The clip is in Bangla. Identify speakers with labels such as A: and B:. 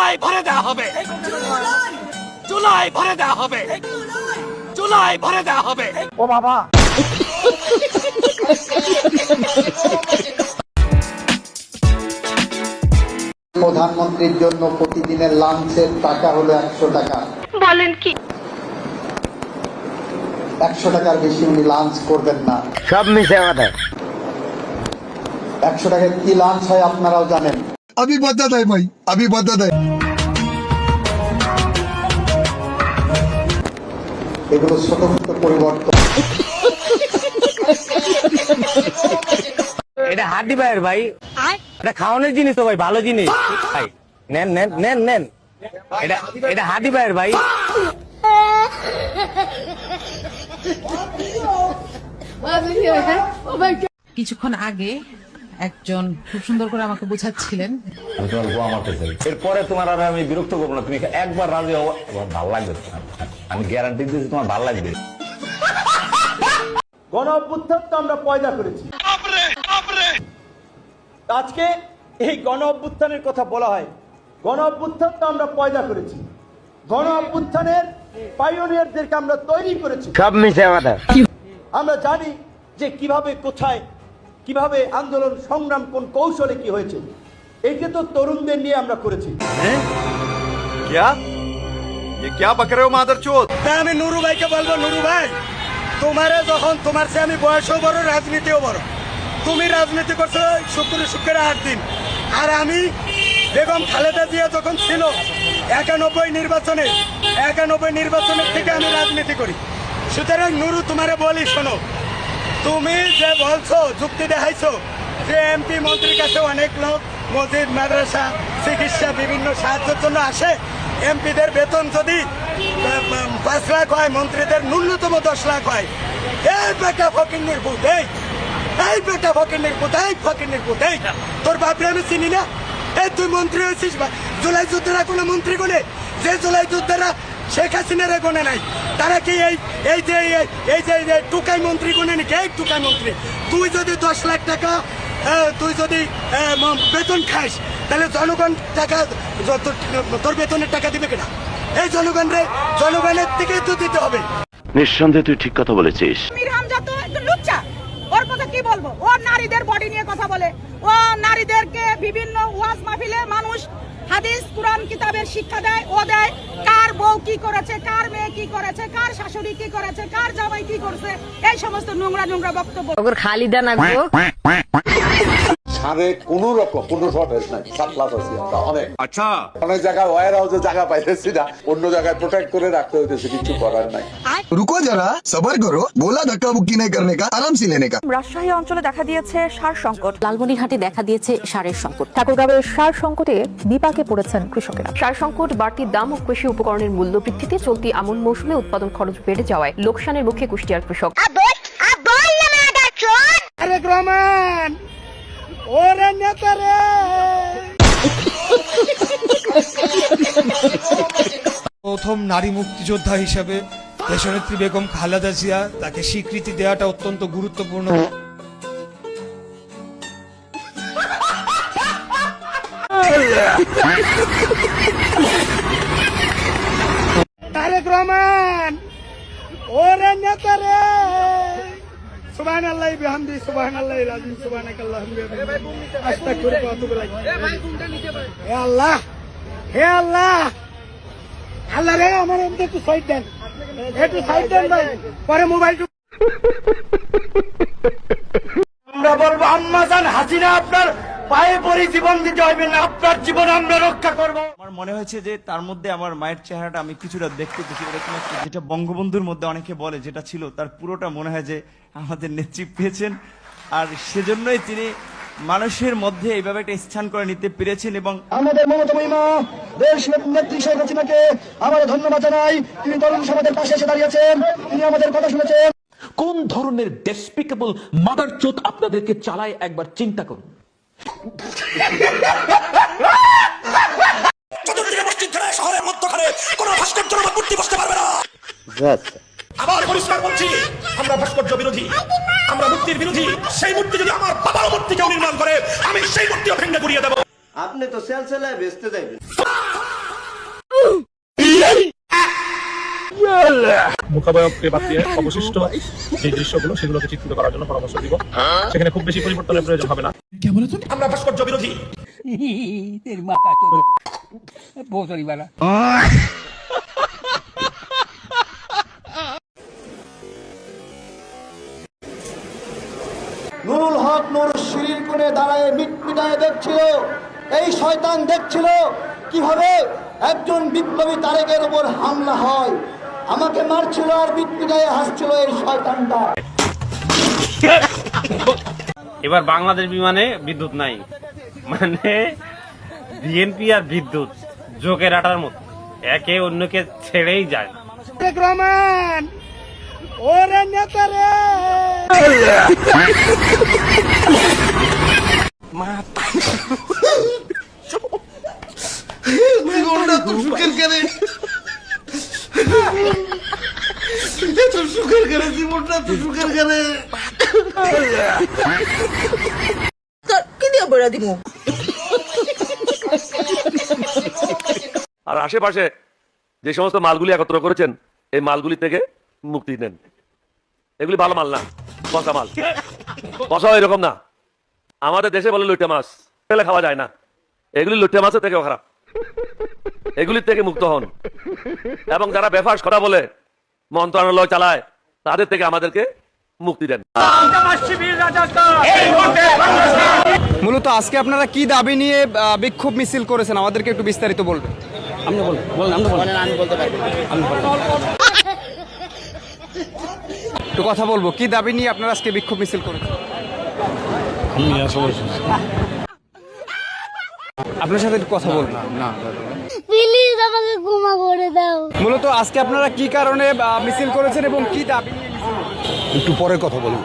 A: চুলায় ভরে দেওয়া হবে, চুলায় ভরে দেওয়া হবে, চুলায় ভরে দেওয়া হবে। ও বাবা,
B: প্রধানমন্ত্রীর জন্য প্রতিদিনের লাঞ্চের টাকা হলো 100 টাকা।
C: বলেন কি?
B: 100 টাকার বেশি উনি লাঞ্চ করবেন না।
D: সব মিশে কথা।
B: 100 টাকায় কি লাঞ্চ হয় আপনারাও জানেন।
E: अभी बता दे भाई, अभी बता दे।
B: এগুলো ছোট ছোট পরিবর্তন।
D: এটা হাড্ডি ভাইয়ের ভাই, এটা খাওয়ানোর জিনিস তো ভাই, ভালো জিনিস ভাই, নেন নেন নেন নেন, এটা হাড্ডি ভাইয়ের ভাই।
F: কিছুক্ষণ আগে একজন খুব সুন্দর করে আমাকে বোঝাচ্ছিলেন,
G: এরপরে তোমার আর আমি বিরক্ত করবো না, তুমি একবার রাজি হবো, ভালো লাগবে, আমি গ্যারান্টি দিচ্ছি তোমার ভালো লাগবে।
H: গণ অভ্যুত্থান তো আমরা পয়দা করেছি, আজকে এই গণ অভ্যুত্থানের কথা বলা হয়। গণ অভ্যুত্থান তো আমরা পয়দা করেছি, গণ অভ্যুত্থানের পাইওনিয়ারদেরকে আমরা তৈরি করেছি।
D: সব মিশে কথা।
H: আমরা জানি যে কিভাবে কোথায় কিভাবে আন্দোলন সংগ্রাম কোন কৌশলে কি হয়েছে। এইটা তো তরুণদের নিয়ে আমরা করেছি।
I: আমি নুরু ভাইকে বলবো, নুরু ভাই, তোমারে যখন তোমার চেয়ে আমি বয়সও বড়, রাজনীতিও বড়, তুমি রাজনীতি করছো শুক্রের 8 দিন, আর আমি বেগম খালেদা জিয়া যখন ছিল 91 নির্বাচনের থেকে আমি রাজনীতি করি। সুতরাং নুরু তোমারে বলি, শোনো, তুমি যে বলছো, যুক্তি দেখাইছো যে এমপি মন্ত্রীর কাছে অনেক লোক মসজিদ, মাদ্রাসা, চিকিৎসা, বিভিন্ন সাহায্যের জন্য আসে। এমপিদের বেতন যদি 5 লাখ হয়, মন্ত্রীদের ন্যূনতম 10 লাখ হয়। এই বেটা ফকিন্নির ভূত, এই বেটা ফকিন্নির ভূত, এই ফকিন্নির ভূত, এই তোর বাপরে আমি চিনি না? এই তুই মন্ত্রী হয়েছিস, জুলাই যুদ্ধেরা কোনো মন্ত্রী গোনে? যে জুলাই যুদ্ধেরা শেখ হাসিনারে গোনে নাই, তারা কি এই যে টুকাই মন্ত্রী গোনে নাকি? এই টুকাই মন্ত্রী, তুই যদি 10 লাখ টাকা তুই যদি বেতন খাস, তাহলে জনগণ টাকা, তোর বেতনের টাকা দিবে কিনা? এই জনগণের থেকে তো দিতে হবে।
J: নিঃসন্দেহে তুই ঠিক কথা বলেছিস।
C: ওর কথা কি বলবো? ও নারীদের বডি নিয়ে কথা বলে, ও নারীদেরকে বিভিন্ন ওয়াজ মাহফিলে মানুষ হাদিস কুরআন কিতাবের শিক্ষা দেয়, ও দেয় কার বউ কি করেছে, কার মেয়ে কি করেছে, কার শাশুড়ি কি করেছে, কার জামাই কি করছে, এই সমস্ত নোংরা বক্তব্য।
F: ওর খালিদা না গো,
K: সারে কোন রকম কোনো শর্টেজ নাই, সাপ্লাস আছে আমরা অনেক। আচ্ছা, অনেক জায়গায় ওয়্যার হাউসে জায়গা পাইতেছি না, অন্য জায়গায় প্রোটেক্ট করে রাখতে হইতেছে, কিছু করার নাই।
E: रुको जरा, सबर करो, बोला धक्का बुक्की नहीं करने का, आराम से लेने का।
C: রাজশাহী অঞ্চলে দেখা দিয়েছে সার সংকট,
F: লালমনিরহাটে দেখা দিয়েছে সারের সংকট,
C: ঠাকুরগাঁওয়ের সার সংকটে বিপাকে পড়েছেন কৃষকেরা। সার সংকট, বাড়তি দাম ও কৃষি উপকরণের মূল্য বৃদ্ধিতে চলতি আমন মৌসুমে উৎপাদন খরচ বেড়ে যাওয়ায় লোকসানের মুখে কুষ্টিয়ার কৃষক।
I: প্রথম নারী মুক্তিযোদ্ধা হিসেবে দেশনেত্রী বেগম খালেদা জিয়া, তাকে স্বীকৃতি দেওয়াটা অত্যন্ত গুরুত্বপূর্ণ। তারেক রহমান, ওরে নেতা রে, সুবহানাল্লাহি বিহামদি, সুবহানাল্লাহিল আযীম, সুবহানাকাল্লাহুম্মা ওয়া বিহামদিকা, আস্তাগফিরুকা ওয়া আতুবু ইলাইক। হে আল্লাহ, হে আল্লাহ, আল্লাহ রে, আমার এমনি একটু সাইড দেন, একটু সাইড দেন ভাই, পরে মোবাইল। আমরা বলবো, আম্মা জান হাসিনা, আপনার পায়ে পড়ে জীবন দিতে হবে না, আপনার জীবন আমরা রক্ষা করব।
H: আমার মনে হয়েছে যে তার মধ্যে আমার মায়ের চেহারাটা আমি কিছুটা দেখতে পেয়েছি, এরকম একটা, যেটা বঙ্গবন্ধুর মধ্যে অনেকে বলে যেটা ছিল, তার পুরোটা মনে হয় যে আমাদের নেত্রী পেয়েছেন। আর সেজন্যই তিনি মানুষের মধ্যে এইভাবে একটা স্থান করে নিতে পেরেছেন। এবং
I: আমাদের মমতাময়ী মা দেশ নেত্রী শেখ হাসিনাকে আমরা ধন্যবাদ জানাই। তিনি তরুণ সমাজের পাশে এসে দাঁড়িয়েছেন, তিনি আমাদের কথা শুনেছেন।
A: কোন ধরনের ডেসপিকেবল মাদারচোদ আপনাদেরকে চালায় একবার চিন্তা করুন। শহরের মধ্যখানে কোন ভাস্কর্যের উপর মূর্তি বসতে পারবে না। আবার পরিষ্কার বলছি, আমরা ভাস্কর্য বিরোধী, আমরা মূর্তির বিরোধী। সেই মূর্তি যদি আমার বাবার মূর্তি কেউ নির্মাণ করে, আমি সেই মূর্তিও ভেঙে গুড়িয়ে দেবো।
K: আপনি তো সেল সেলায় বেচতে যাইবেন।
A: মুখাবয়বকে বাদ দিয়ে অবশিষ্ট যে দৃশ্যগুলো সেগুলোকে চিত্রিত করার জন্য পরামর্শ দিব। সেখানে খুব বেশি পরিবর্তনের প্রয়োজন হবে না। আমরা ভাস্কর্য বিরোধী।
B: নুরুল হক নুর সিঁড়ির কোণে দাঁড়ায় মিটমিটায় দেখছিল, এই শয়তান দেখছিল কিভাবে একজন বিপ্লবী তারেকের উপর হামলা হয়। আমাকে মারছিল আর মিটমিটায় হাসছিল এই শয়তানটা।
D: এবার বাংলাদেশ বিমানে বিদ্যুৎ নাই, মানে বিএনপি আর বিদ্যুৎ জোকের আটার মতো, একে অন্যকে ছেড়েই যায়।
I: রহমান ওরে নেতা রে
J: আর আশেপাশে যে সমস্ত মালগুলি একত্র করেছেন এই মালগুলি থেকে মুক্তি নেন। এগুলি ভালো মাল না, পচা মাল। পচাও এরকম না, আমাদের দেশে বলে লইটে মাছ, ফেলে খাওয়া যায় না। এগুলি লইটে মাছের থেকেও খারাপ। এগুলির থেকে মুক্ত হন, এবং যারা বেফাস কথা বলে মন্ত্রণালয় চালায় তাদের থেকে আমাদেরকে মুক্তি দেন।
I: মূলত আজকে আপনারা কি দাবি নিয়ে বিক্ষোভ মিছিল করেছেন, আমাদেরকে একটু বিস্তারিত বলবেন। একটু কথা বলবো, কি দাবি নিয়ে আপনারা আজকে বিক্ষোভ মিছিল করেছেন? আপনার সাথে একটু কথা বলবো।
C: প্লিজ আমাকে ক্ষমা করে দাও।
I: মূলত আজকে আপনারা কি কারণে মিছিল করেছেন এবং কি দাবি নিয়ে মিছিল করেছেন?
E: একটু পরে কথা বলবো।